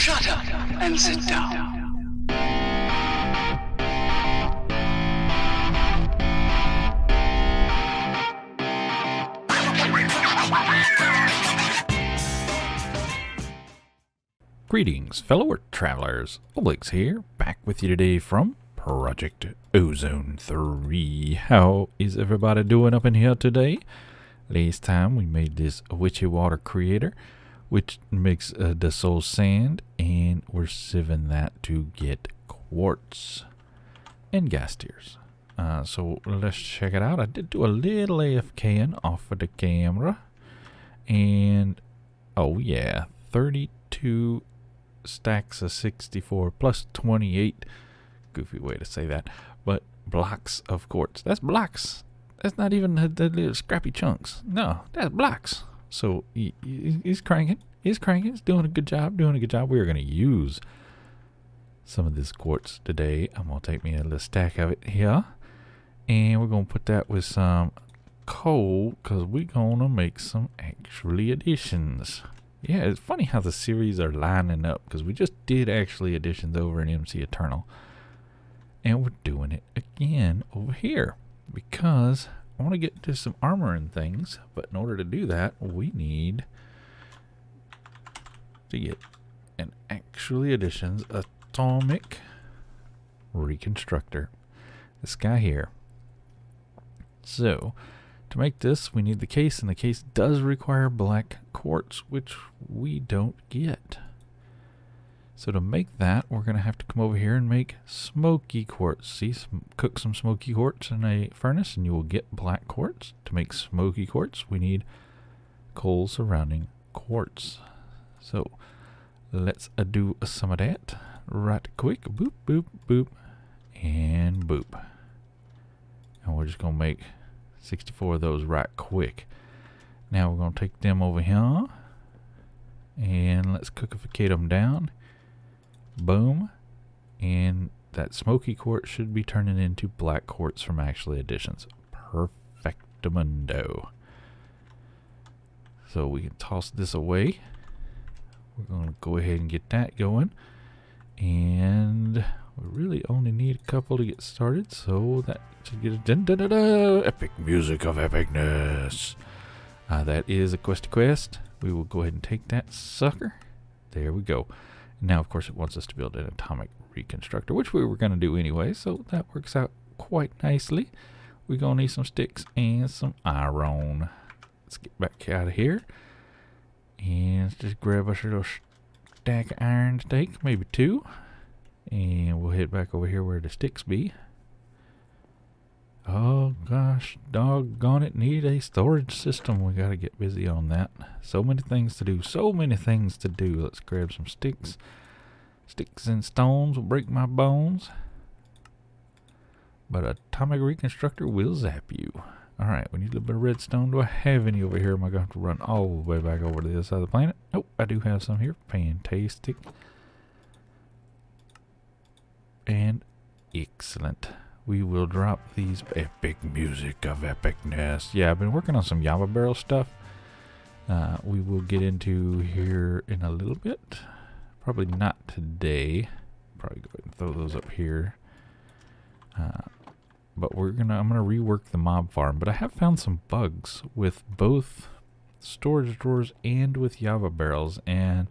Shut up and sit down. Greetings, fellow Earth travelers. Oblix here, back with you today from Project Ozone 3. How is everybody doing up in here today? Last time we made this witchy water creator, which makes the soul sand, and we're sieving that to get quartz and gas tiers. So let's check it out. I did do a little AFKing off of the camera, and oh yeah, 32 stacks of 64 plus 28, goofy way to say that, but blocks of quartz. That's blocks. That's not even the little scrappy chunks. No, that's blocks. So he's cranking. He's doing a good job. We're going to use some of this quartz today. I'm going to take me a little stack of it here, and we're going to put that with some coal, because we're going to make some actually additions. Yeah, it's funny how the series are lining up, because we just did actually additions over in MC Eternal, and we're doing it again over here because I want to get to some armor and things. But in order to do that, we need to get an actually additions atomic reconstructor, this guy here. So to make this, we need the case, and the case does require black quartz, which we don't get. So to make that, we're going to have to come over here and make smoky quartz. See, cook some smoky quartz in a furnace, and you will get black quartz. To make smoky quartz, we need coal surrounding quartz. So let's do some of that right quick. Boop, boop, boop, and boop. And we're just going to make 64 of those right quick. Now we're going to take them over here and let's cookificate them down. Boom. And that smoky quartz should be turning into black quartz from actually additions. Perfectamundo. So we can toss this away. We're going to go ahead and get that going. And we really only need a couple to get started, so that should get a epic music of epicness. That is a quest. We will go ahead and take that sucker. There we go. Now, of course, it wants us to build an atomic reconstructor, which we were going to do anyway, so that works out quite nicely. We're going to need some sticks and some iron. Let's get back out of here. And let's just grab us a little stack of iron steak, maybe two. And we'll head back over here where the sticks be. Oh gosh, doggone it, need a storage system. We gotta get busy on that. So many things to do. Let's grab some sticks. Sticks and stones will break my bones, but atomic reconstructor will zap you. Alright, we need a little bit of redstone. Do I have any over here? Am I going to have to run all the way back over to the other side of the planet? Nope, I do have some here. Fantastic. And excellent. We will drop these epic music of epicness. Yeah, I've been working on some Java barrel stuff. We will get into here in a little bit. Probably not today. Probably go ahead and throw those up here. But I'm gonna rework the mob farm. But I have found some bugs with both storage drawers and with Java barrels, and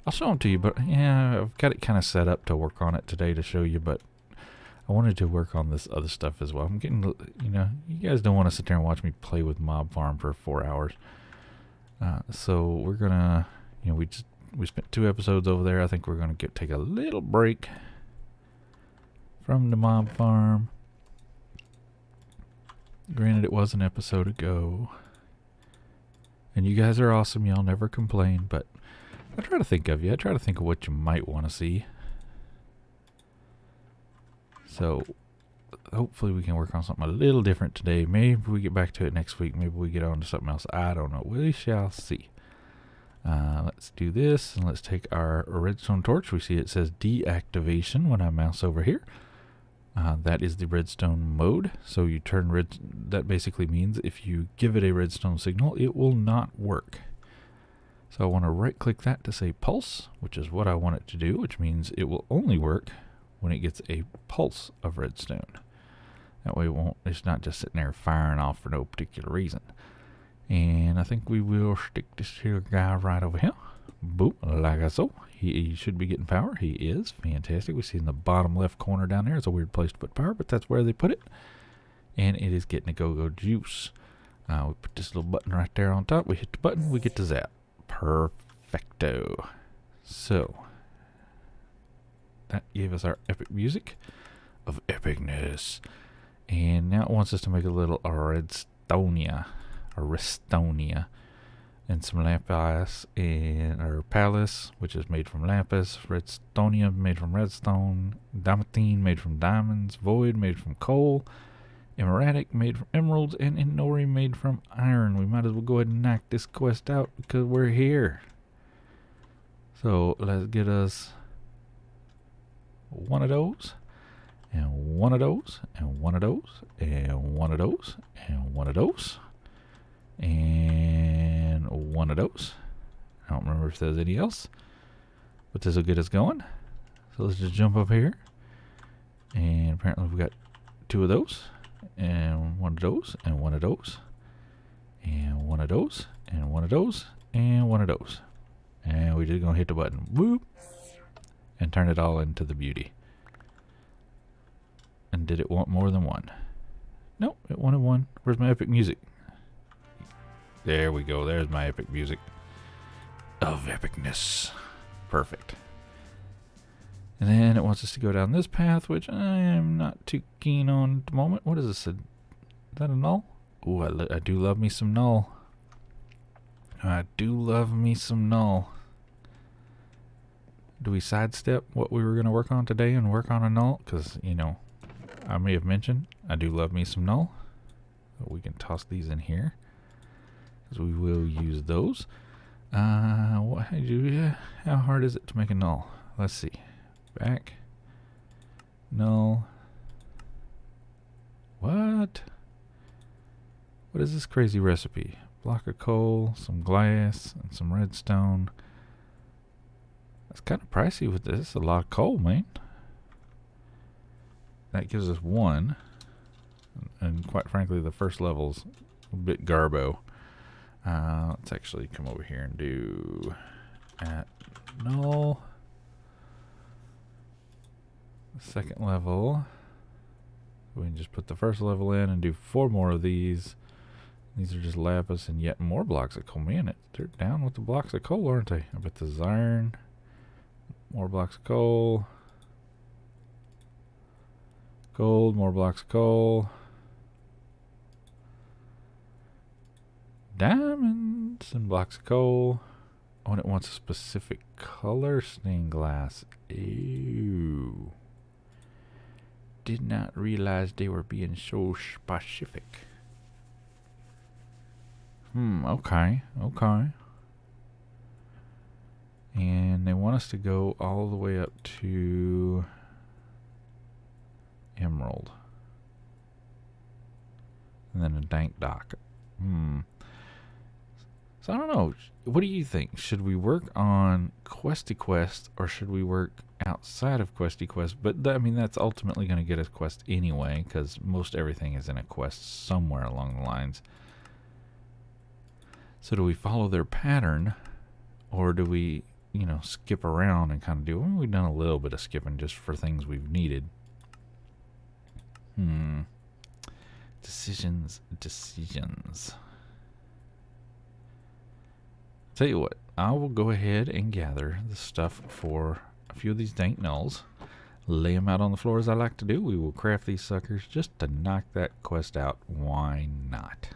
I'll show them to you. But yeah, I've got it kind of set up to work on it today to show you. But I wanted to work on this other stuff as well. I'm getting, you guys don't want to sit there and watch me play with mob farm for 4 hours. So we're gonna, we spent 2 episodes over there. I think we're gonna take a little break from the mob farm. Granted, it was an episode ago, and you guys are awesome. Y'all never complain, but I try to think of you. I try to think of what you might want to see. So hopefully we can work on something a little different today. Maybe we get back to it next week. Maybe we get on to something else. I don't know. We shall see. Let's do this, and let's take our redstone torch. We see it says deactivation when I mouse over here. That is the redstone mode. So you turn that basically means if you give it a redstone signal, it will not work. So I want to right click that to say pulse, which is what I want it to do, which means it will only work when it gets a pulse of redstone. That way it's not just sitting there firing off for no particular reason. And I think we will stick this here guy right over here. Boom, like so. He should be getting power. He is. Fantastic. We see in the bottom left corner down there. It's a weird place to put power, but that's where they put it. And it is getting a go-go juice. We put this little button right there on top. We hit the button. We get to zap. Perfecto. So, that gave us our epic music of epicness. And now it wants us to make a little redstonia. And some lapis and our palace, which is made from lapis, redstonium made from redstone, diamantine made from diamonds, void made from coal, emeradic made from emeralds, and inori made from iron. We might as well go ahead and knock this quest out because we're here. So let's get us one of those, and one of those, and one of those, and one of those, and one of those. And one of those. I don't remember if there's any else, but this will get us going. So let's just jump up here. And apparently we've got two of those, and one of those, and one of those, and one of those, and one of those, and one of those. And we're just going to hit the button. Whoop. And turn it all into the beauty. And did it want more than one? Nope, it wanted one. Where's my epic music? There we go. There's my epic music of epicness. Perfect. And then it wants us to go down this path, which I am not too keen on at the moment. What is this? Is that a null? Ooh, I do love me some null. I do love me some null. Do we sidestep what we were going to work on today and work on a null? Because, you know, I may have mentioned I do love me some null. But we can toss these in here, because we will use those. How hard is it to make a null? Let's see. Back. Null. What? What is this crazy recipe? Block of coal, some glass, and some redstone. That's kind of pricey with this. A lot of coal, man. That gives us one. And quite frankly, the first level's a bit garbo. Let's actually come over here and do at null. Second level. We can just put the first level in and do 4 more of these. These are just lapis and yet more blocks of coal. Man, they're down with the blocks of coal, aren't they? I bet this is iron. More blocks of coal. Gold, more blocks of coal. Diamonds and blocks of coal. Oh, and it wants a specific color stained glass. Ew. Did not realize they were being so specific. Okay. And they want us to go all the way up to emerald. And then a dank dock. So I don't know. What do you think? Should we work on Questy Quest or should we work outside of Questy Quest? But I mean, that's ultimately going to get us quest anyway, because most everything is in a quest somewhere along the lines. So do we follow their pattern, or do we, you know, skip around and kind of do? Well, we've done a little bit of skipping just for things we've needed. Decisions. Tell you what, I will go ahead and gather the stuff for a few of these dank nulls, lay them out on the floor as I like to do. We will craft these suckers just to knock that quest out. Why not?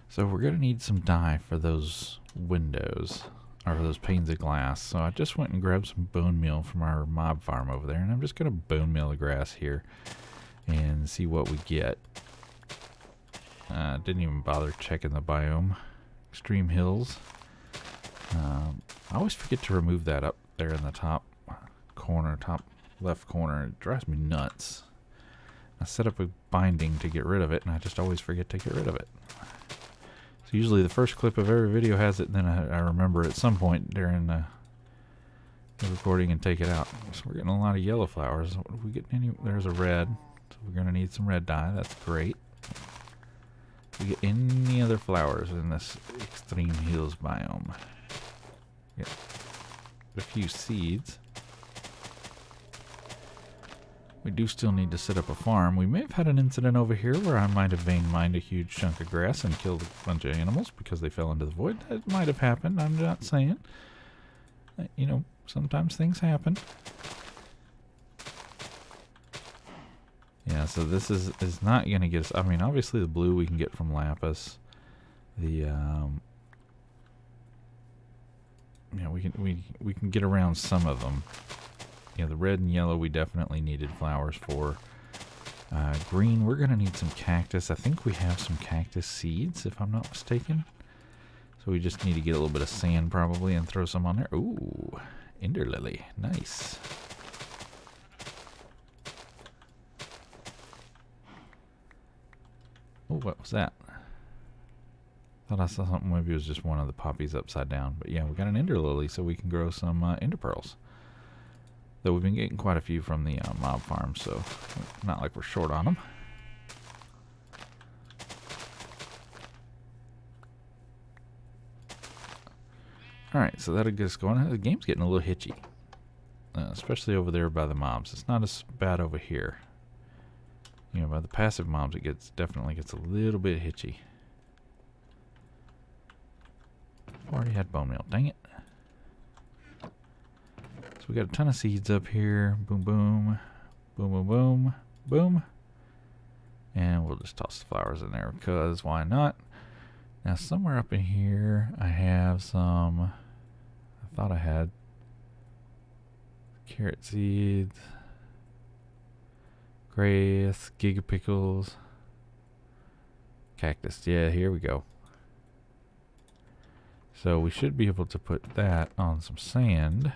So we're going to need some dye for those windows, or those panes of glass. So I just went and grabbed some bone meal from our mob farm over there, and I'm just going to bone meal the grass here and see what we get. Didn't even bother checking the biome. Extreme hills. I always forget to remove that up there in the top corner, top left corner. It drives me nuts. I set up a binding to get rid of it, and I just always forget to get rid of it. So So usually the first clip of every video has it, and then I remember at some point during the recording and take it out. So we're getting a lot of yellow flowers. What do we get? There's a red. So we're going to need some red dye. That's great. Do we get any other flowers in this extreme hills biome? Get a few seeds. We do still need to set up a farm. We may have had an incident over here where I might have vein mined a huge chunk of grass and killed a bunch of animals because they fell into the void. That might have happened. I'm not saying. You know, sometimes things happen. Yeah, so this is not going to get us... I mean, obviously the blue we can get from lapis. The, you know, we can get around some of them. You know, the red and yellow we definitely needed flowers for. Green, we're going to need some cactus. I think we have some cactus seeds, if I'm not mistaken. So we just need to get a little bit of sand probably and throw some on there. Ooh, ender lily. Nice. Oh, what was that? Thought I saw something. Maybe it was just one of the poppies upside down. But yeah, we got an ender lily, so we can grow some ender pearls. Though we've been getting quite a few from the mob farm, so not like we're short on them. Alright, so that'll get us going. The game's getting a little hitchy. Especially over there by the mobs. It's not as bad over here. You know, by the passive mobs, it definitely gets a little bit hitchy. Already had bone meal. Dang it. So we got a ton of seeds up here. Boom, boom. Boom, boom, boom. Boom. And we'll just toss the flowers in there because why not? Now somewhere up in here I have some... I thought I had carrot seeds. Grass, gigapickles. Cactus. Yeah, here we go. So we should be able to put that on some sand.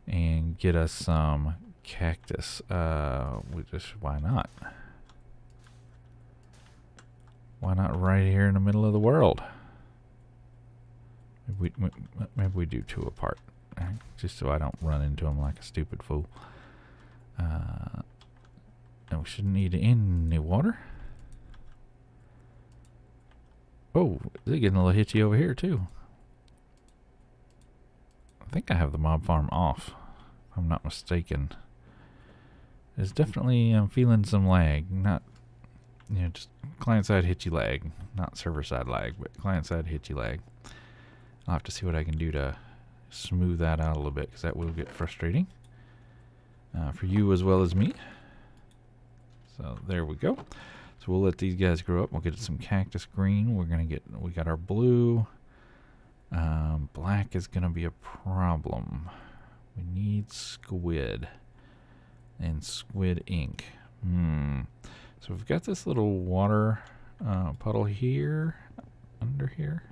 And get us some cactus. Why not? Why not right here in the middle of the world? Maybe we do two apart. Just so I don't run into them like a stupid fool. And we shouldn't need any water. Oh, they're getting a little hitchy over here too. I think I have the mob farm off, if I'm not mistaken. There's definitely, I'm feeling some lag. Not, you know, just client-side hitchy lag. Not server-side lag, but client-side hitchy lag. I'll have to see what I can do to smooth that out a little bit, because that will get frustrating. For you as well as me. So there we go. So we'll let these guys grow up. We'll get some cactus green. We got our blue. Black is going to be a problem. We need squid and squid ink. So we've got this little water puddle here, under here.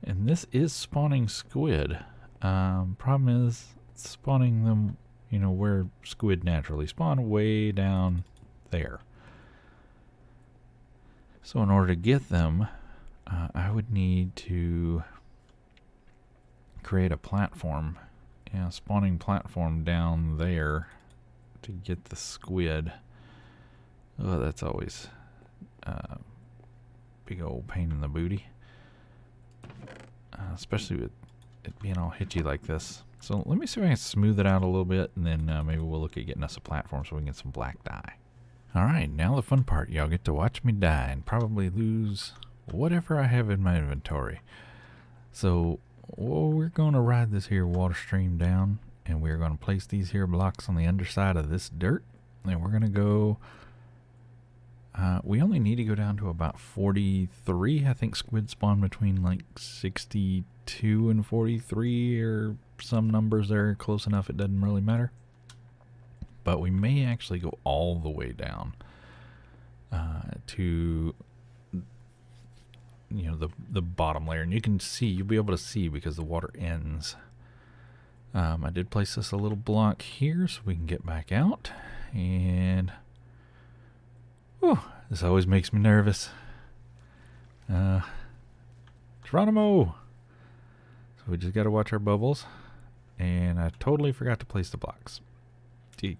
And this is spawning squid. Problem is spawning them, you know, where squid naturally spawn, way down there. So in order to get them, I would need to create a platform, spawning platform down there to get the squid. Oh, that's always big old pain in the booty, especially with it being all hitchy like this. So let me see if I can smooth it out a little bit, and then maybe we'll look at getting us a platform so we can get some black dye. Alright, now the fun part. Y'all get to watch me die and probably lose whatever I have in my inventory. So we're going to ride this here water stream down, and we're going to place these here blocks on the underside of this dirt, and we're going to go... we only need to go down to about 43. I think squid spawn between like 62 and 43, or some numbers there close enough it doesn't really matter. But we may actually go all the way down to, you know, the bottom layer, and you can see, you'll be able to see because the water ends. I did place this a little block here so we can get back out, and This always makes me nervous. Geronimo! So we just got to watch our bubbles. And I totally forgot to place the blocks.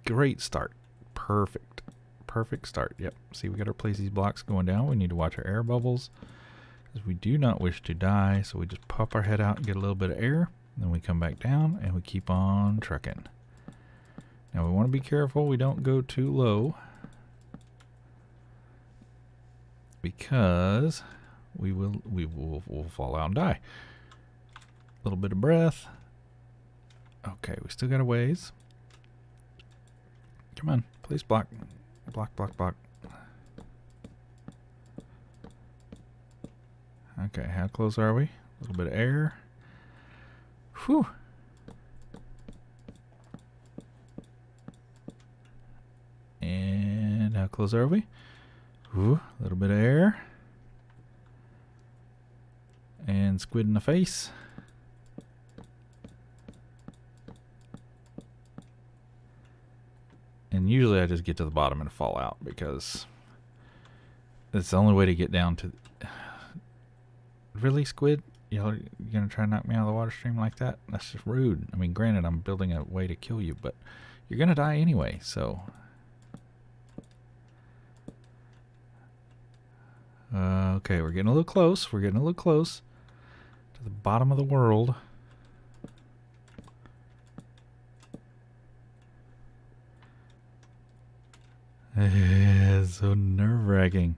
Great start. Perfect. Perfect start. Yep. See, we got to place these blocks going down. We need to watch our air bubbles, because we do not wish to die. So we just pop our head out and get a little bit of air. Then we come back down and we keep on trucking. Now we want to be careful we don't go too low, because we'll fall out and die. A little bit of breath. Okay, we still got a ways. Come on, please block. Block, block, block. Okay, how close are we? A little bit of air. Whew. And how close are we? Ooh, a little bit of air. And squid in the face. And usually I just get to the bottom and fall out, because it's the only way to get down to... Really, Squid? You're going to try to knock me out of the water stream like that? That's just rude. I mean, granted, I'm building a way to kill you, but you're going to die anyway, so... Okay, we're getting a little close. We're getting a little close to the bottom of the world. It's so nerve-wracking.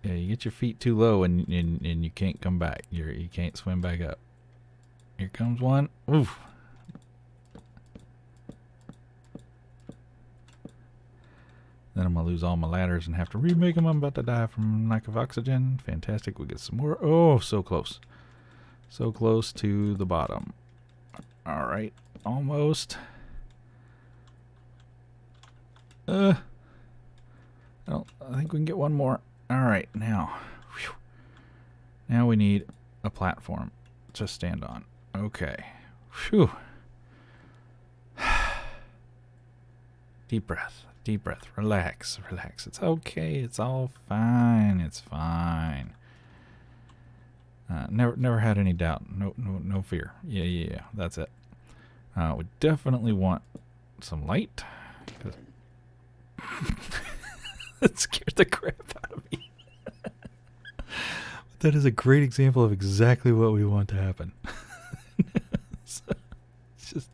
Yeah, you get your feet too low and you can't come back. You can't swim back up. Here comes one. Oof. Then I'm going to lose all my ladders and have to remake them. I'm about to die from lack of oxygen. Fantastic. We get some more. Oh, so close. So close to the bottom. All right. Almost. I think we can get one more. All right. Now. Whew. Now we need a platform to stand on. Okay. Phew. Deep breath. Deep breath. Relax. Relax. It's okay. It's all fine. It's fine. Never had any doubt. No fear. Yeah. That's it. We definitely want some light. That scared the crap out of me. That is a great example of exactly what we want to happen. So, it's just...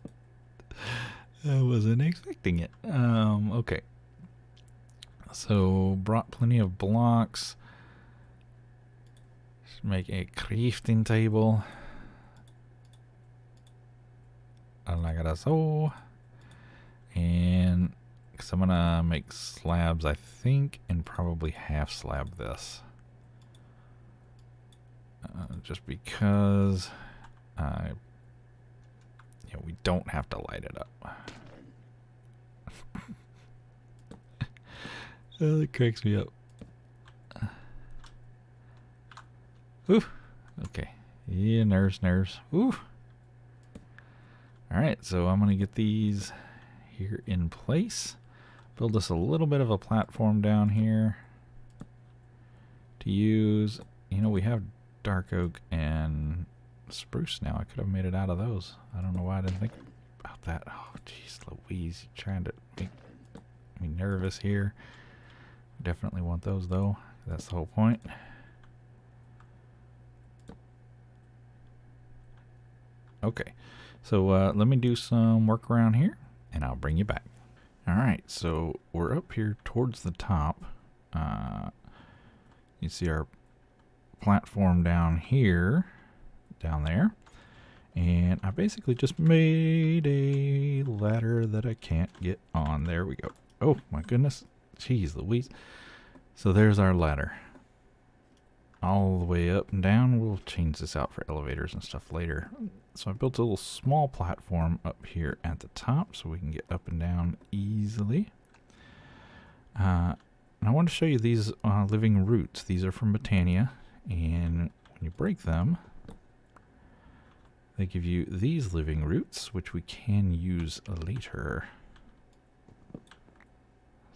I wasn't expecting it. Okay. So, brought plenty of blocks. Just make a crafting table. Like so. And, because I'm going to make slabs, I think, and probably half slab this. Just because we don't have to light it up. Oh, that cracks me up. Ooh. Okay. Yeah, nerves. Ooh. Alright, so I'm going to get these here in place. Build us a little bit of a platform down here to use. You know, we have dark oak and spruce now. I could have made it out of those. I don't know why I didn't think about that. Oh, jeez Louise. You're trying to make me nervous here. Definitely want those, though. That's the whole point. Okay. So let me do some work around here, and I'll bring you back. Alright, so we're up here towards the top. You see our platform down here, down there. And I basically just made a ladder that I can't get on. There we go. Oh, my goodness. Jeez Louise. So there's our ladder. All the way up and down. We'll change this out for elevators and stuff later. So I built a little small platform up here at the top so we can get up and down easily. And I want to show you these living roots. These are from Botania, and when you break them, they give you these living roots, which we can use later.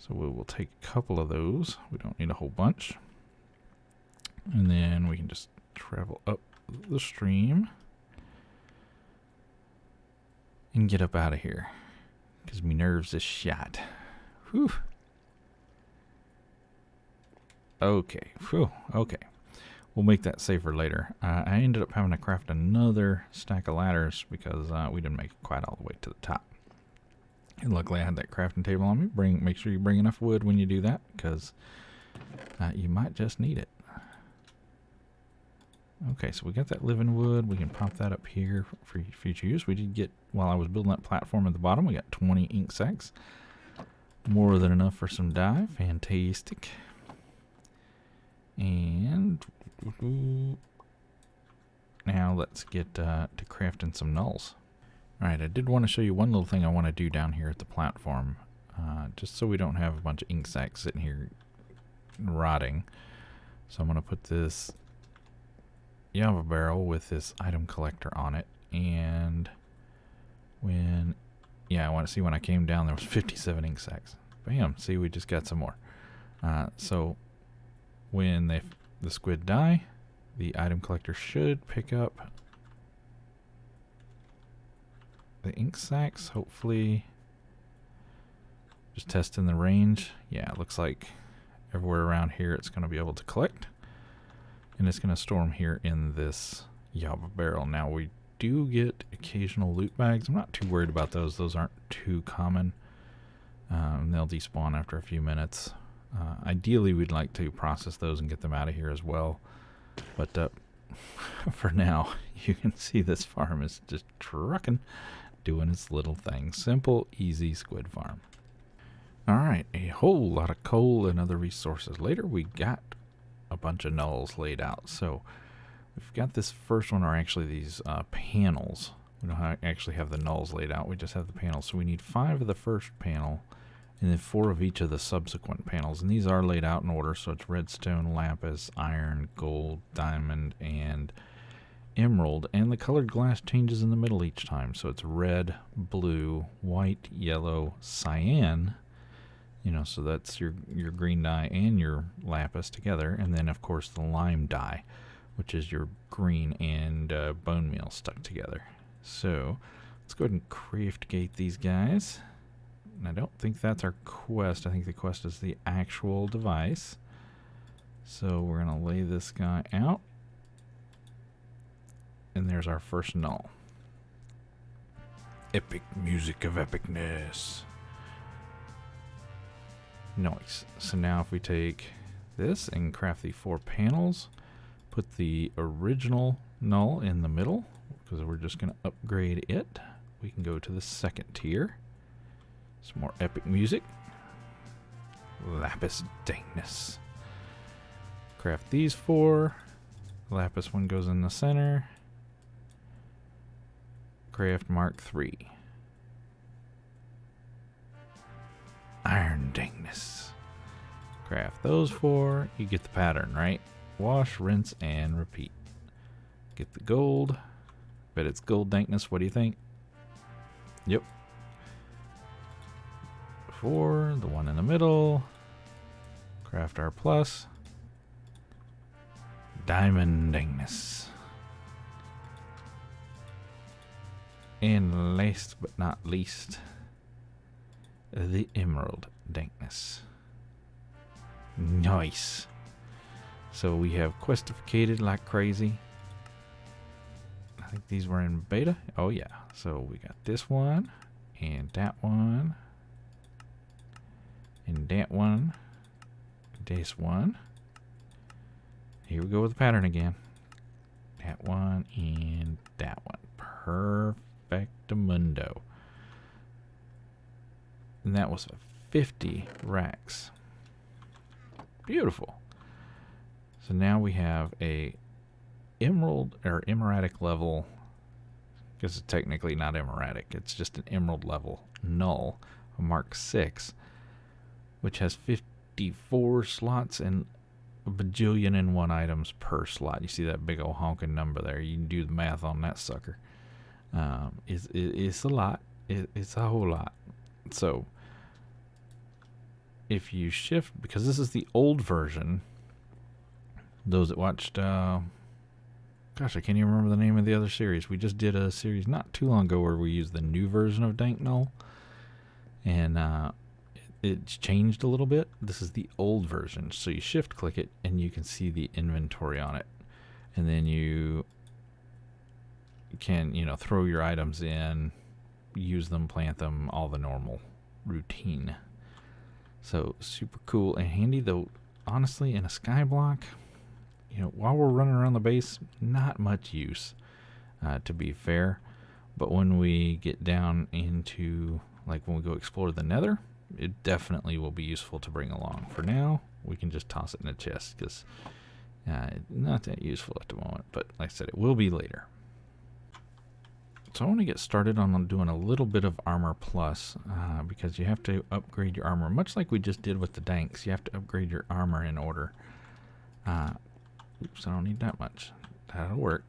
So we will take a couple of those. We don't need a whole bunch. And then we can just travel up the stream and get up out of here, because my nerves is shot. Whew. Okay. Whew. Okay. We'll make that safer later. I ended up having to craft another stack of ladders because we didn't make it quite all the way to the top. And luckily I had that crafting table on me. Make sure you bring enough wood when you do that, because you might just need it. Okay, so we got that living wood. We can pop that up here for future use. We did get, while I was building that platform at the bottom, we got 20 ink sacs. More than enough for some dye. Fantastic. And now let's get to crafting some nulls. Alright, I did want to show you one little thing I want to do down here at the platform. Just so we don't have a bunch of ink sacs sitting here rotting. So I'm going to put this Java barrel with this item collector on it. And when, I want to see when I came down there was 57 ink sacs. Bam, see, we just got some more. So when the squid die, the item collector should pick up the ink sacs, hopefully. Just testing the range. Yeah, it looks like everywhere around here it's going to be able to collect. And it's going to store them here in this Java barrel. Now we do get occasional loot bags. I'm not too worried about those. Those aren't too common. They'll despawn after a few minutes. Ideally, we'd like to process those and get them out of here as well. But for now, you can see this farm is just trucking, doing its little thing. Simple, easy squid farm. Alright, a whole lot of coal and other resources. Later, we got a bunch of nulls laid out. So we've got this first one, or actually these panels. We don't actually have the nulls laid out. We just have the panels. So we need 5 of the first panel, and then 4 of each of the subsequent panels. And these are laid out in order. So it's redstone, lapis, iron, gold, diamond, and emerald. And the colored glass changes in the middle each time. So it's red, blue, white, yellow, cyan. You know, so that's your green dye and your lapis together. And then, of course, the lime dye, which is your green and bone meal stuck together. So let's go ahead and craft gate these guys. And I don't think that's our quest. I think the quest is the actual device. So we're going to lay this guy out. And there's our first null. Epic music of epicness. Nice. So now if we take this and craft the 4 panels, put the original null in the middle, because we're just going to upgrade it. We can go to the second tier. Some more epic music. Lapis dankness. Craft these 4. Lapis one goes in the center. Craft Mark 3. Iron dankness. Craft those 4. You get the pattern, right? Wash, rinse, and repeat. Get the gold. Bet it's gold dankness. What do you think? Yep. 4. The one in the middle. Craft our plus. Diamond dankness. And last but not least, the emerald dankness. Nice. So we have questificated like crazy. I think these were in beta. Oh yeah. So we got this one, and that one, and that one, this one. Here we go with the pattern again. That one and that one. Perfectamundo. And that was 50 racks. Beautiful. So now we have a emerald or emeradic level, because it's technically not emeradic, it's just an emerald level null, a Mark 6, which has 54 slots and a bajillion and 1 items per slot. You see that big old honking number there. You can do the math on that sucker. It's a lot. It's a whole lot. So if you shift, because this is the old version, those that watched, gosh, I can't even remember the name of the other series. We just did a series not too long ago where we used the new version of Dank Null, and it's changed a little bit. This is the old version, so you shift click it and you can see the inventory on it, and then you can, throw your items in, use them, plant them, all the normal routine. So super cool and handy, though honestly in a skyblock, while we're running around the base, not much use, to be fair. But when we get down into, like, when we go explore the nether, it definitely will be useful to bring along. For now, we can just toss it in a chest, because not that useful at the moment, but like I said, it will be later. So I want to get started on doing a little bit of armor plus, because you have to upgrade your armor, much like we just did with the danks. You have to upgrade your armor in order. Oops, I don't need that much. That'll work.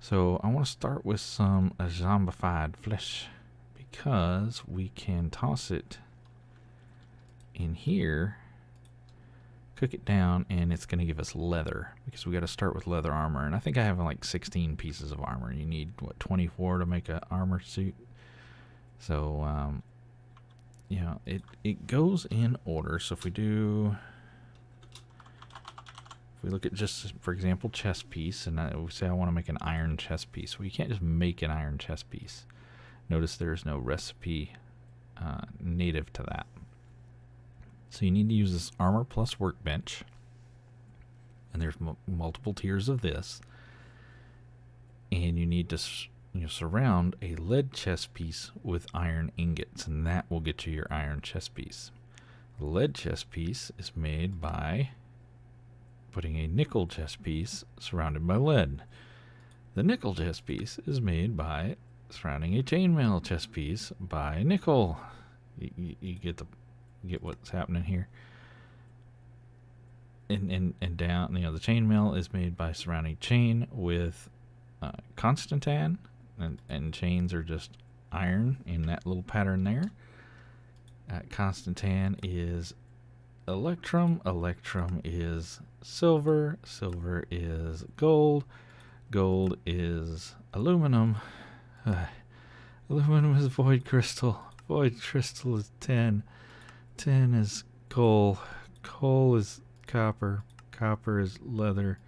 So I want to start with some zombified flesh, because we can toss it in here, cook it down, and it's going to give us leather, because we got to start with leather armor. And I think I have like 16 pieces of armor. You need, what, 24 to make an armor suit? So it goes in order. So if we look at, just for example, chest piece, and we say I want to make an iron chest piece. Well, you can't just make an iron chest piece. Notice there's no recipe native to that. So you need to use this armor plus workbench, and there's multiple tiers of this, and you need to surround a lead chest piece with iron ingots, and that will get you your iron chest piece. The lead chest piece is made by putting a nickel chest piece surrounded by lead. The nickel chest piece is made by surrounding a chainmail chest piece by nickel. You get what's happening here. And down, the chainmail is made by surrounding chain with constantan, and chains are just iron in that little pattern there. Constantan is electrum is silver is gold is aluminum, aluminum is void crystal is tin is coal is copper is leather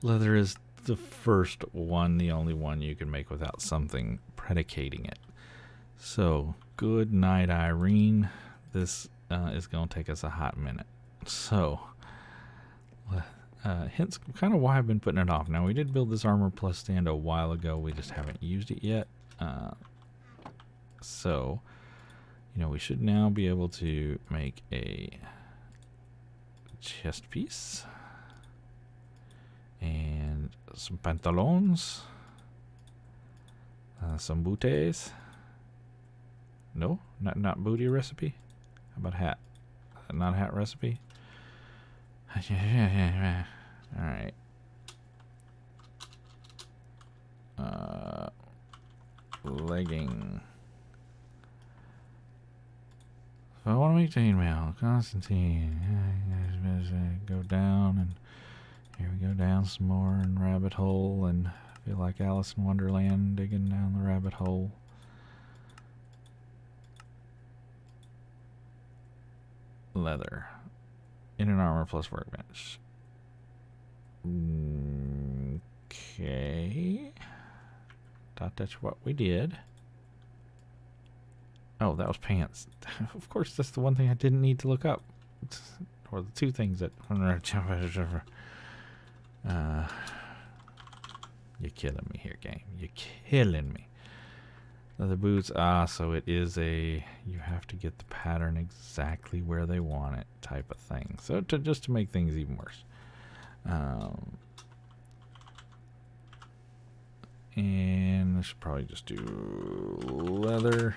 is the first one, the only one you can make without something predicating it. So good night, Irene. This is going to take us a hot minute. So hence kind of why I've been putting it off. Now, we did build this armor plus stand a while ago. We just haven't used it yet. So we should now be able to make a chest piece and some pantaloons, some booties. No, not booty recipe. How about hat? Not a hat recipe. All right. Legging. So I want to make chainmail. Constantine. Go down, and here we go down some more in rabbit hole, and I feel like Alice in Wonderland digging down the rabbit hole. Leather. In an armor plus workbench. Okay. Thought that's what we did. Oh, that was pants. Of course, that's the one thing I didn't need to look up. Or the two things that... you're killing me here, game. You're killing me. Leather boots. So it is a... You have to get the pattern exactly where they want it type of thing. So just to make things even worse. And I should probably just do leather.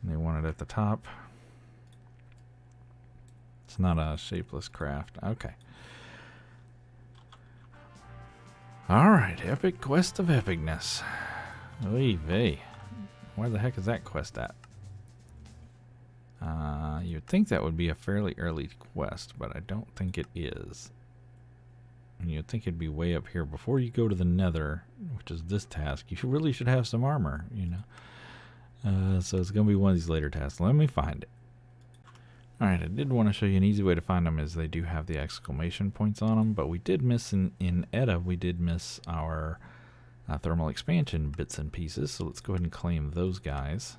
And they want it at the top. It's not a shapeless craft. Okay. Alright, epic quest of epicness. Oy vey. Where the heck is that quest at? You'd think that would be a fairly early quest, but I don't think it is. And you'd think it'd be way up here before you go to the Nether, which is this task. You really should have some armor, you know. So it's going to be one of these later tasks. Let me find it. Alright, I did want to show you an easy way to find them, is they do have the exclamation points on them, but we did miss in Edda, we did miss our thermal expansion bits and pieces, so let's go ahead and claim those guys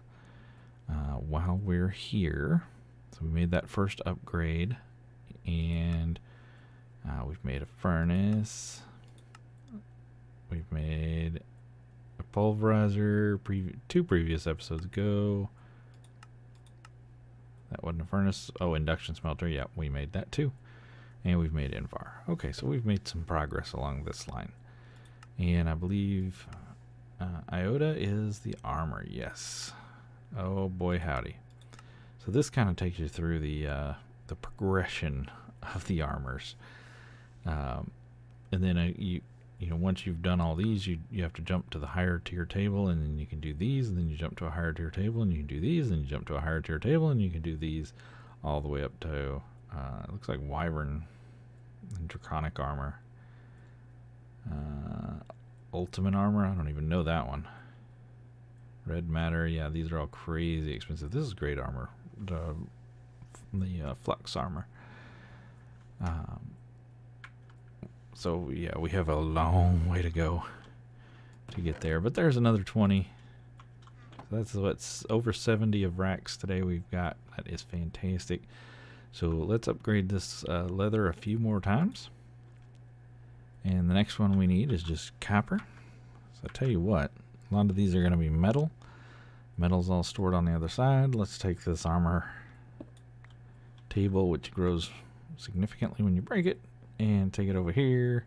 while we're here. So we made that first upgrade, and we've made a furnace, we've made a pulverizer two previous episodes ago. That wasn't a furnace. Oh, induction smelter. Yeah, we made that too. And we've made Invar. Okay, so we've made some progress along this line. And I believe Iota is the armor. Yes. Oh boy, howdy. So this kind of takes you through the progression of the armors. And then you know, once you've done all these, you have to jump to the higher tier table, and then you can do these, and then you jump to a higher tier table, and you can do these, and you jump to a higher tier table, and you can do these all the way up to it looks like Wyvern and Draconic armor. Ultimate armor, I don't even know that one. Red matter, yeah, these are all crazy expensive. This is great armor, the flux armor. So yeah, we have a long way to go to get there, but there's another 20. So that's what's over 70 of racks today we've got. That is fantastic. So let's upgrade this leather a few more times. And the next one we need is just copper. So I tell you what, a lot of these are going to be metal. Metal's all stored on the other side. Let's take this armor table, which grows significantly when you break it, and take it over here,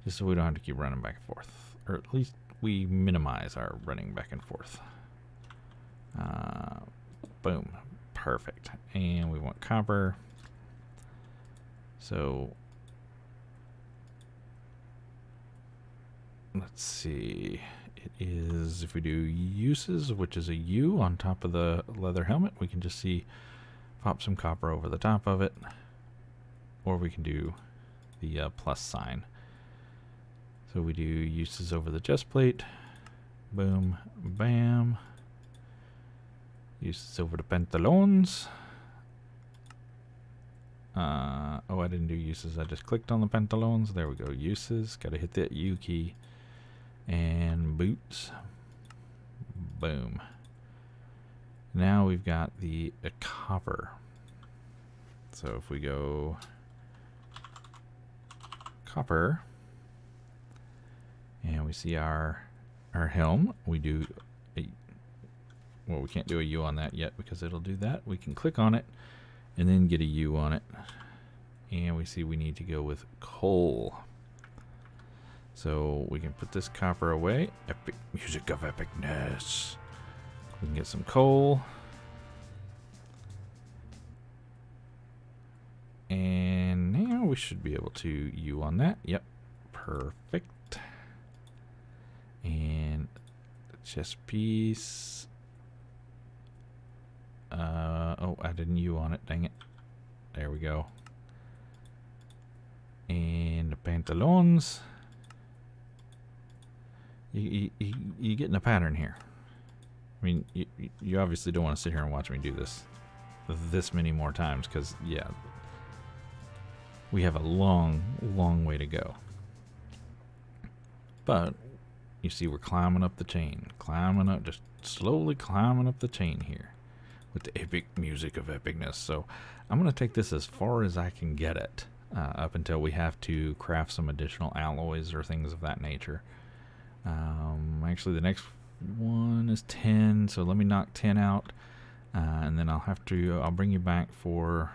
just so we don't have to keep running back and forth, or at least we minimize our running back and forth. Boom, perfect. And we want copper, so let's see, it is, if we do uses, which is a U on top of the leather helmet, we can just see pop some copper over the top of it, or we can do the plus sign. So we do uses over the chest plate, boom, bam. Uses over the pantaloons. Oh, I didn't do uses, I just clicked on the pantaloons. There we go, uses, gotta hit that U key. And boots, boom. Now we've got the copper. So if we go copper, and we see our helm, we do a, well, we can't do a U on that yet because it'll do that. We can click on it and then get a U on it, and we see we need to go with coal. So we can put this copper away. Epic music of epicness. We can get some coal. And now we should be able to U on that. Yep, perfect. And the chest piece. Oh, I didn't U on it, dang it. There we go. And the pantaloons. You getting a pattern here. I mean, you obviously don't want to sit here and watch me do this many more times, because, yeah, we have a long, long way to go. But you see we're climbing up the chain. Climbing up, just slowly climbing up the chain here with the epic music of epicness. So I'm going to take this as far as I can get it, up until we have to craft some additional alloys or things of that nature. Actually, the next one is 10, so let me knock 10 out, and then I'll bring you back for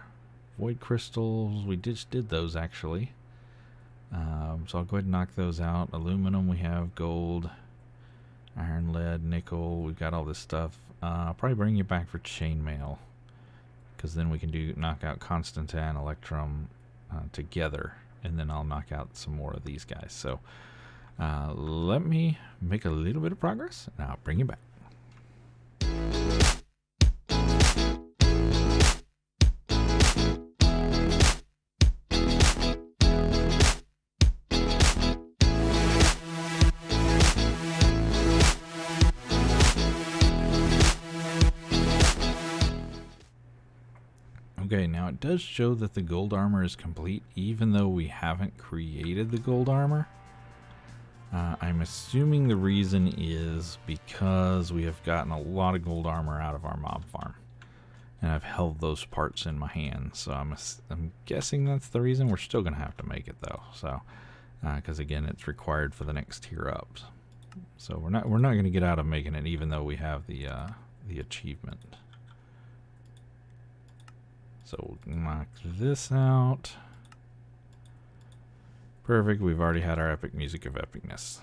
void crystals. We just did those, actually. So I'll go ahead and knock those out. Aluminum, we have gold, iron, lead, nickel. We've got all this stuff. I'll probably bring you back for chainmail, because then we can knock out Constantine, Electrum together, and then I'll knock out some more of these guys. So let me make a little bit of progress, and I'll bring you back. Okay, now it does show that the gold armor is complete, even though we haven't created the gold armor. I'm assuming the reason is because we have gotten a lot of gold armor out of our mob farm. And I've held those parts in my hand, so I'm guessing that's the reason. We're still going to have to make it, though. So, because again, it's required for the next tier ups. So we're not going to get out of making it, even though we have the achievement. So we'll knock this out. Perfect. We've already had our epic music of epicness.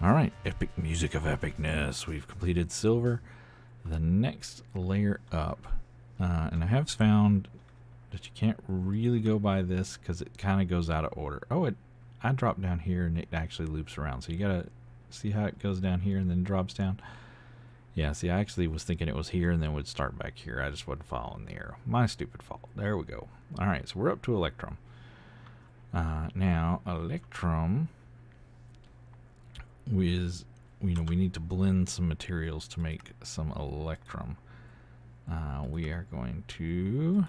Alright, epic music of epicness. We've completed silver. The next layer up, and I have found that you can't really go by this because it kind of goes out of order. Oh, I dropped down here and it actually loops around. So you gotta see how it goes down here and then drops down. Yeah, see, I actually was thinking it was here and then would start back here. I just wasn't following the arrow. My stupid fault. There we go. Alright, so we're up to Electrum. Now, Electrum is, we need to blend some materials to make some Electrum. We are going to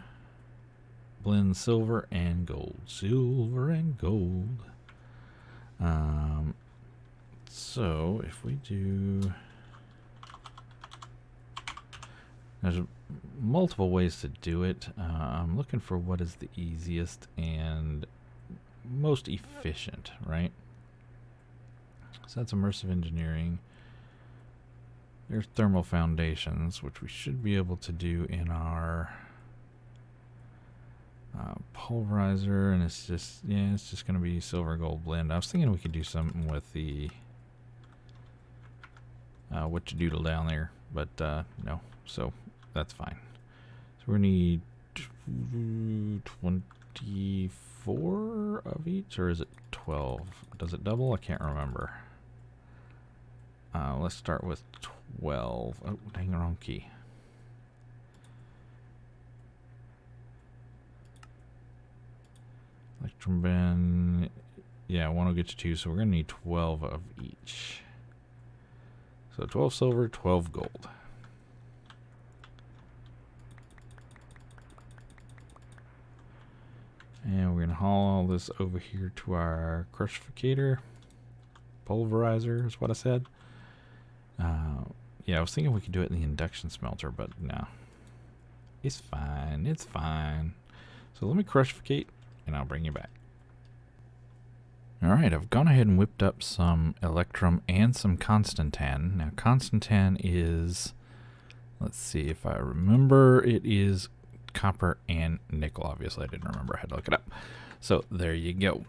blend silver and gold. Silver and gold. So if we do, there's multiple ways to do it. I'm looking for what is the easiest and most efficient, right? So that's immersive engineering. There's thermal foundations, which we should be able to do in our pulverizer, and it's just going to be silver gold blend. I was thinking we could do something with the what you doodle down there, but no, so that's fine. So we need 24 of each, or is it 12? Does it double? I can't remember. Let's start with 12. Oh, dang, wrong key. Electrum bin. Yeah, one will get you 2, so we're going to need 12 of each. So 12 silver, 12 gold. And we're going to haul all this over here to our crucificator. Pulverizer is what I said. Yeah, I was thinking we could do it in the induction smelter, but no. It's fine. It's fine. So let me crucificate, and I'll bring you back. Alright, I've gone ahead and whipped up some Electrum and some Constantan. Now, Constantan is, let's see if I remember, it is copper and nickel. Obviously, I didn't remember. I had to look it up. So, there you go.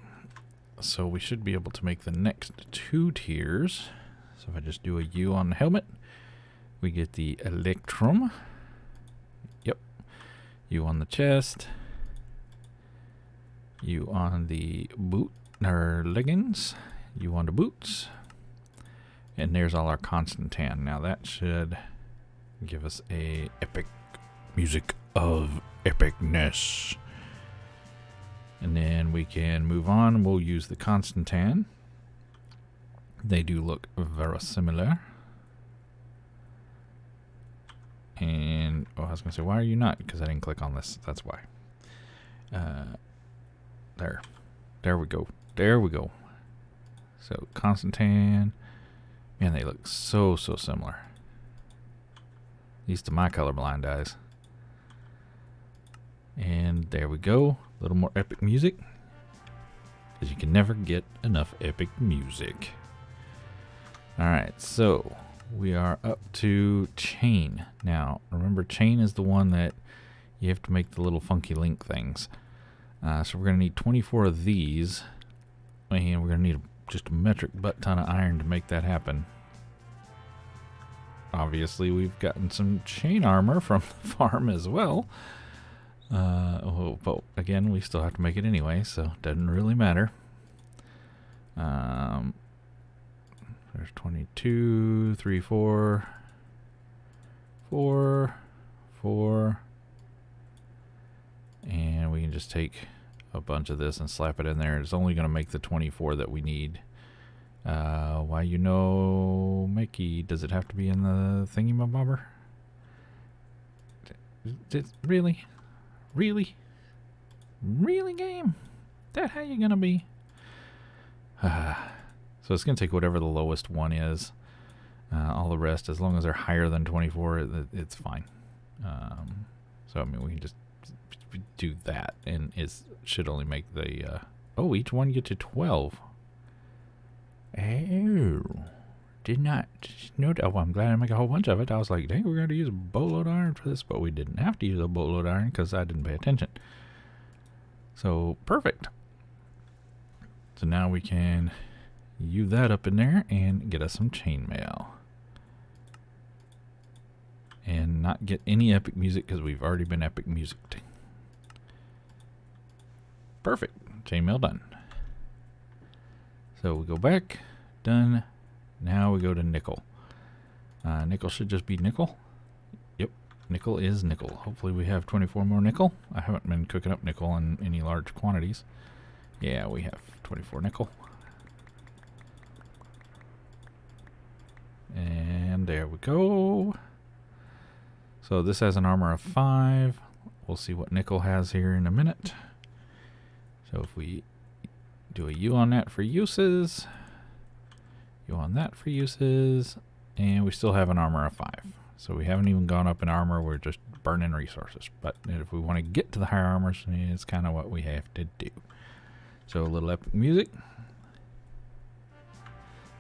So, we should be able to make the next 2 tiers. So, if I just do a U on the helmet, we get the Electrum. Yep. U on the chest. U on the boot, or leggings. U on the boots. And there's all our Constantan. Now, that should give us a epic music of epicness. And then we can move on. We'll use the Constantan. They do look very similar. And, oh, I was going to say, why are you not? Because I didn't click on this. That's why. There. There we go. There we go. So, Constantan. Man, they look so similar. At least to my colorblind eyes. And there we go. A little more epic music. Because you can never get enough epic music. Alright, so we are up to chain. Now, remember, chain is the one that you have to make the little funky link things. So we're going to need 24 of these. And we're going to need just a metric butt ton of iron to make that happen. Obviously, we've gotten some chain armor from the farm as well. But again, we still have to make it anyway, so it doesn't really matter. There's 22, 3, 4, 4, 4, And we can just take a bunch of this and slap it in there. It's only going to make the 24 that we need. Why you know, Mickey? Does it have to be in the thingy-mabobber? Really? Really? Really, game? That how you gonna be? So it's gonna take whatever the lowest one is. All the rest, as long as they're higher than 24, it's fine. So I mean, we can just do that, and it should only make the. Oh, each one get to 12. Oh, did not know that. Oh, I'm glad I make a whole bunch of it. I was like, dang, we're going to use a boatload of iron for this, but we didn't have to use a boatload of iron because I didn't pay attention. So, perfect. So now we can use that up in there and get us some chainmail. And not get any epic music because we've already been epic musicked. Perfect. Chainmail done. So we go back. Done. Now we go to nickel. Nickel should just be nickel. Yep. Nickel is nickel. Hopefully we have 24 more nickel. I haven't been cooking up nickel in any large quantities. Yeah, we have 24 nickel. And there we go. So this has an armor of 5. We'll see what nickel has here in a minute. So if we do a U on that for uses, U on that for uses, and we still have an armor of 5. So we haven't even gone up in armor, we're just burning resources. But if we want to get to the higher armors, it's kind of what we have to do. So a little epic music.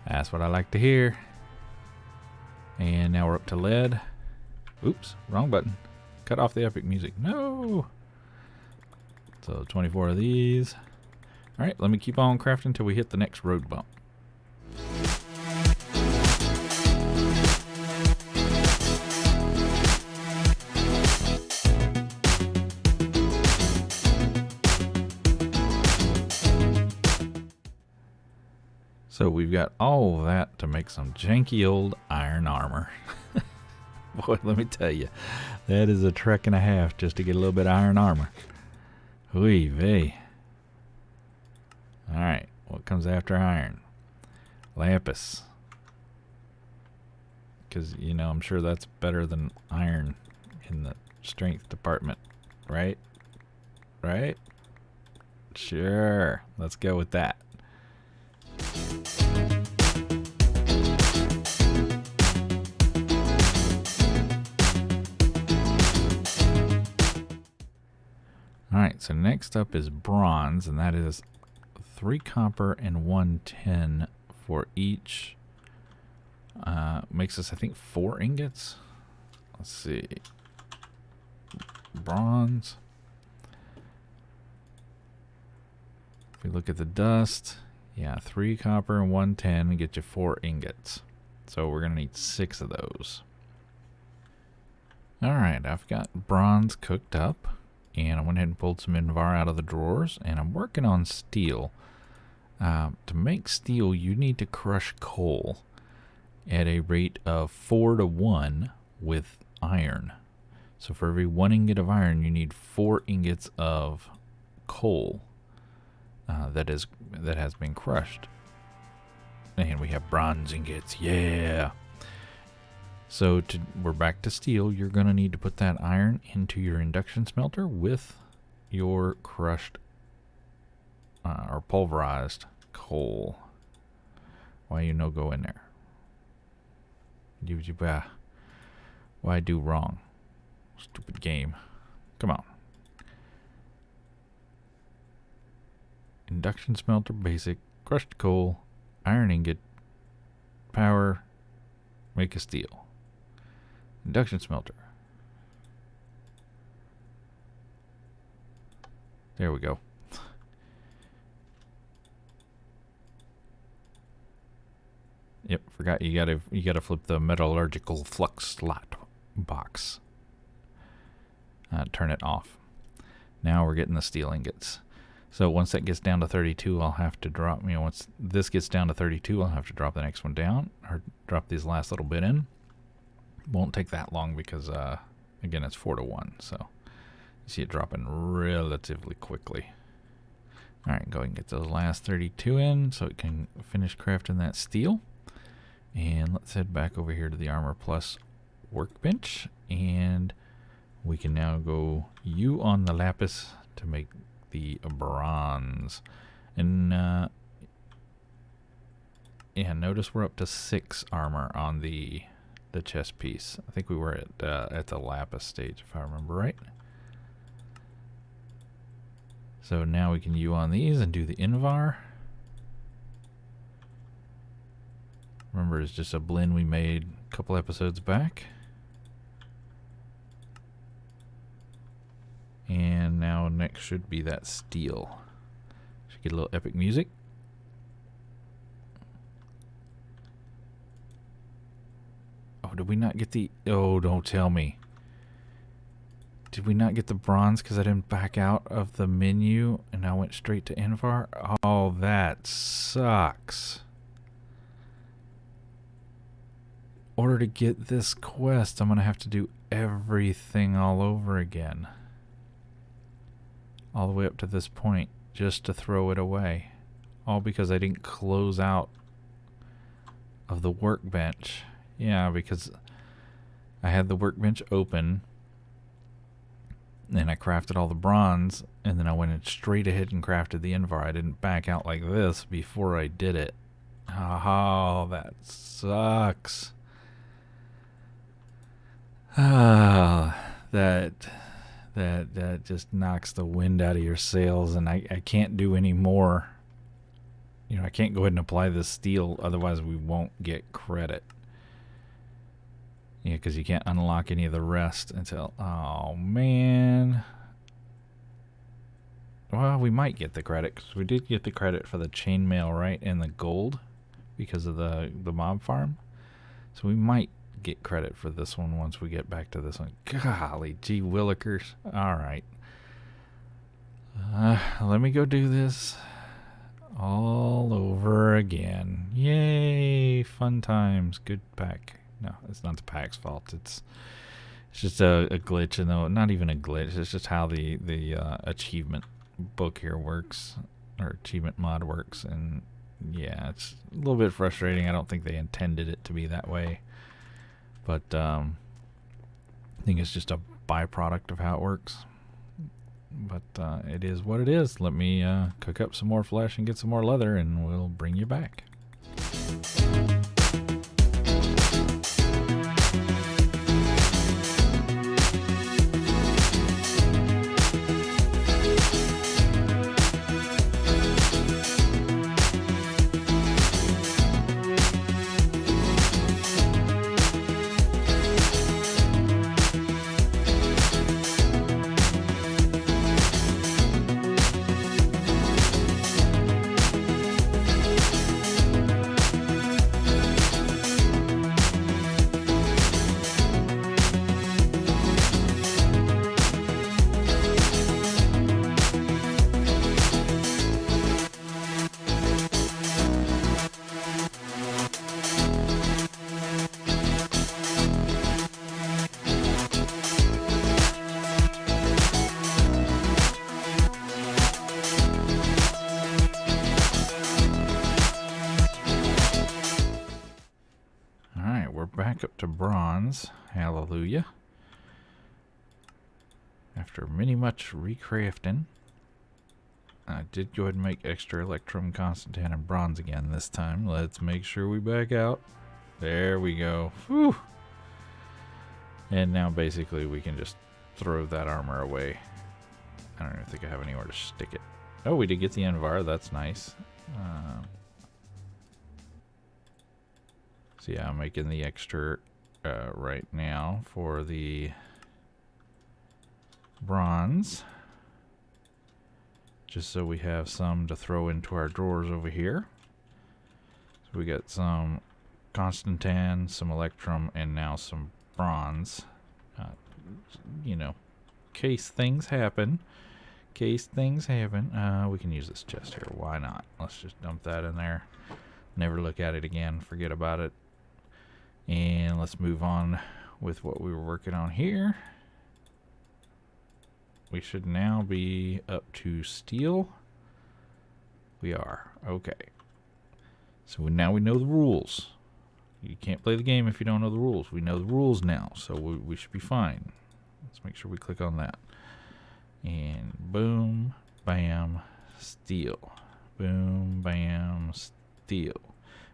That's what I like to hear. And now we're up to lead. Oops, wrong button. Cut off the epic music. No! So 24 of these. Alright, let me keep on crafting until we hit the next road bump. So we've got all of that to make some janky old iron armor. Boy, let me tell you, that is a trek and a half just to get a little bit of iron armor. Wee vey. Alright, what comes after iron? Lapis. Because, you know, I'm sure that's better than iron in the strength department. Right? Right? Sure. Let's go with that. Alright, so next up is bronze, and that is 3 copper and 1 tin for each. Makes us, I think, 4 ingots. Let's see. Bronze. If we look at the dust, yeah, 3 copper and 1 tin and get you 4 ingots. So we're going to need 6 of those. Alright, I've got bronze cooked up. And I went ahead and pulled some Invar out of the drawers. And I'm working on steel. To make steel, you need to crush coal at a rate of 4 to 1 with iron. So for every 1 ingot of iron, you need 4 ingots of coal that has been crushed. And we have bronze ingots. Yeah! So we're back to steel. You're going to need to put that iron into your induction smelter with your crushed or pulverized coal. Why you no go in there? Why do wrong? Stupid game. Come on. Induction smelter basic. Crushed coal. Iron ingot. Power. Make a steel. Induction smelter. There we go. Yep, forgot you gotta flip the metallurgical flux slot box. Turn it off. Now we're getting the steel ingots. So once that gets down to 32, I'll have to drop, once this gets down to 32, I'll have to drop the next one down, or drop these last little bit in. Won't take that long because, again, it's 4 to 1. So See it dropping relatively quickly. Alright, go ahead and get those last 32 in so it can finish crafting that steel. And let's head back over here to the Armor Plus workbench. And we can now go U on the lapis to make the bronze. And yeah, notice we're up to 6 armor on the chest piece. I think we were at the lapis stage, if I remember right. So now we can U on these and do the Invar. Remember, it's just a blend we made a couple episodes back. And now next should be that steel. Should get a little epic music. Oh, did we not get the... Oh, don't tell me. Did we not get the bronze because I didn't back out of the menu and I went straight to Invar? Oh, that sucks. In order to get this quest, I'm going to have to do everything all over again. All the way up to this point just to throw it away. All because I didn't close out of the workbench. Yeah, because I had the workbench open. Then I crafted all the bronze, and then I went straight ahead and crafted the Invar. I didn't back out like this before I did it. Oh, that sucks. That just knocks the wind out of your sails, and I can't do any more. You know, I can't go ahead and apply this steel, otherwise we won't get credit. Yeah, because you can't unlock any of the rest until... Oh, man. Well, we might get the credit, because we did get the credit for the chainmail, right? And the gold, because of the mob farm. So we might get credit for this one once we get back to this one. Golly, gee willikers. Alright. Let me go do this all over again. Yay, fun times. Good pack. No, it's not the pack's fault. It's just a glitch, and though not even a glitch. It's just how the achievement book here works, or achievement mod works, and yeah, it's a little bit frustrating. I don't think they intended it to be that way, but I think it's just a byproduct of how it works. But it is what it is. Let me cook up some more flesh and get some more leather, and we'll bring you back. Back up to bronze. Hallelujah. After much recrafting, I did go ahead and make extra electrum, constantan, and bronze again this time. Let's make sure we back out. There we go. Whew. And now basically we can just throw that armor away. I don't even think I have anywhere to stick it. Oh, we did get the Invar. That's nice. So yeah, I'm making the extra right now for the bronze. Just so we have some to throw into our drawers over here. So we got some constantan, some electrum, and now some bronze. You know, case things happen. We can use this chest here. Why not? Let's just dump that in there. Never look at it again. Forget about it. And let's move on with what we were working on here. we should now be up to steel. We are. Okay. So now we know the rules. You can't play the game if you don't know the rules. We know the rules now, so we should be fine. Let's make sure we click on that. And boom, bam, steel. Boom, bam, steel.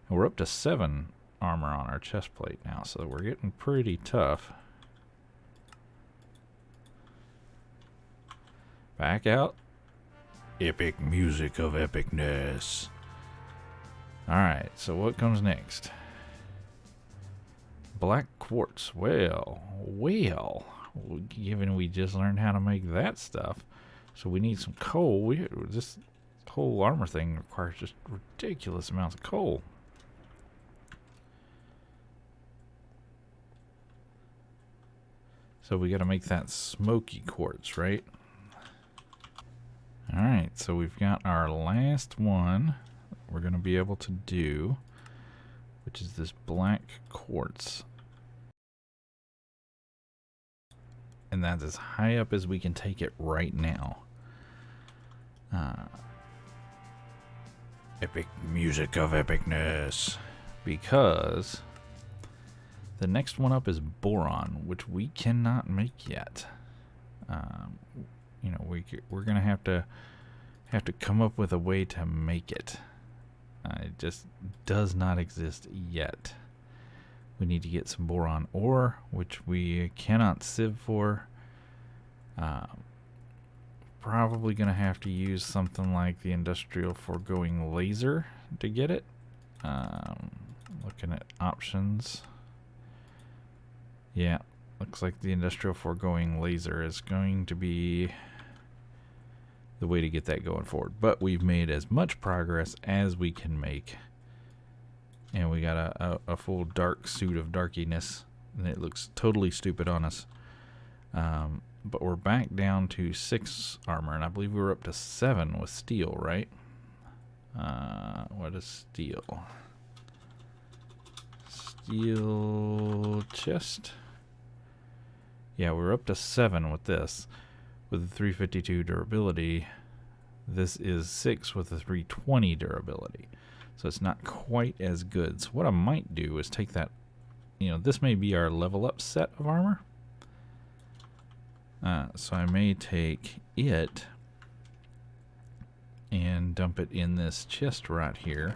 And we're up to 7 armor on our chest plate now, so we're getting pretty tough. Back out. Epic music of epicness. Alright, so what comes next? Black quartz. Well, given we just learned how to make that stuff, so we need some coal. This whole armor thing requires just ridiculous amounts of coal. So we got to make that smoky quartz, right? Alright, so we've got our last one we're going to be able to do, which is this black quartz. And that's as high up as we can take it right now. Epic music of epicness. Because the next one up is boron, which we cannot make yet. You know, we're gonna have to come up with a way to make it. It just does not exist yet. We need to get some boron ore, which we cannot sieve for. Probably gonna have to use something like the industrial foregoing laser to get it. Looking at options. Yeah, looks like the industrial foregoing laser is going to be the way to get that going forward. But we've made as much progress as we can make. And we got a full dark suit of darkiness. And it looks totally stupid on us. But we're back down to 6 armor. And I believe we were up to 7 with steel, right? What is steel? Steel chest. Yeah, we're up to 7 with this. With the 352 durability. This is 6 with the 320 durability. So it's not quite as good. So what I might do is take that, you know, this may be our level up set of armor. So I may take it and dump it in this chest right here.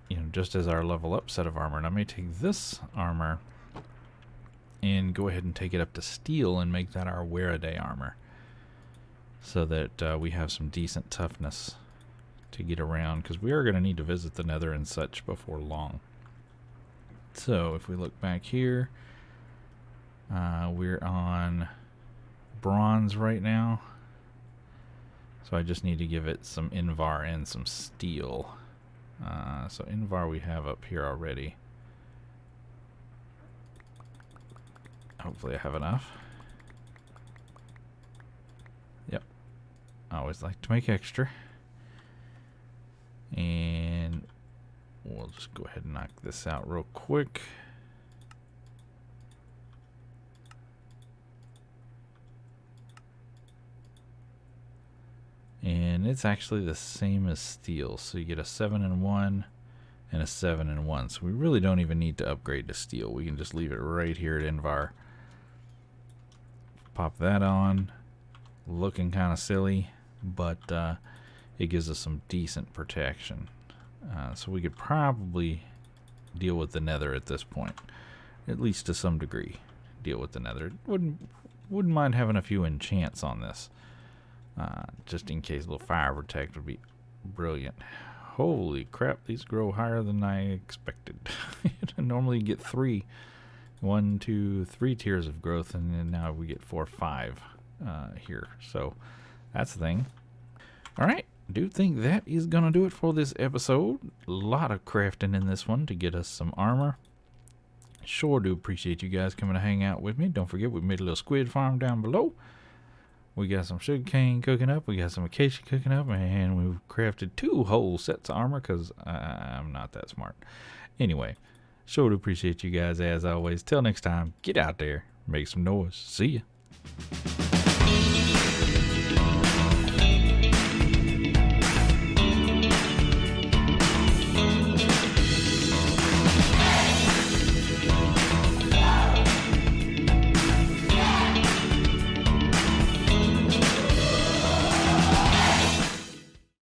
You know, just as our level up set of armor. And I may take this armor and go ahead and take it up to steel and make that our wear-a-day armor. So that we have some decent toughness to get around, because we are going to need to visit the nether and such before long. So if we look back here, we're on bronze right now. So I just need to give it some invar and some steel. So invar we have up here already. Hopefully I have enough. Yep. I always like to make extra. And we'll just go ahead and knock this out real quick. And it's actually the same as steel. So you get a 7 and 1 and a 7 and 1. So we really don't even need to upgrade to steel. We can just leave it right here at Invar. Pop that on. Looking kind of silly, but it gives us some decent protection. So we could probably deal with the nether at this point. At least to some degree. Deal with the nether. Wouldn't mind having a few enchants on this. Just in case. A little fire protect would be brilliant. Holy crap, these grow higher than I expected. Normally you get 3. 1, 2, 3 tiers of growth, and then now we get 4, 5 here. So that's the thing. Alright, do think that is gonna do it for this episode. A lot of crafting in this one to get us some armor. Sure do appreciate you guys coming to hang out with me. Don't forget we made a little squid farm down below. We got some sugarcane cooking up. We got some acacia cooking up. And we've crafted 2 whole sets of armor because I'm not that smart. Anyway, sure do appreciate you guys as always. Till next time, get out there, make some noise. See ya.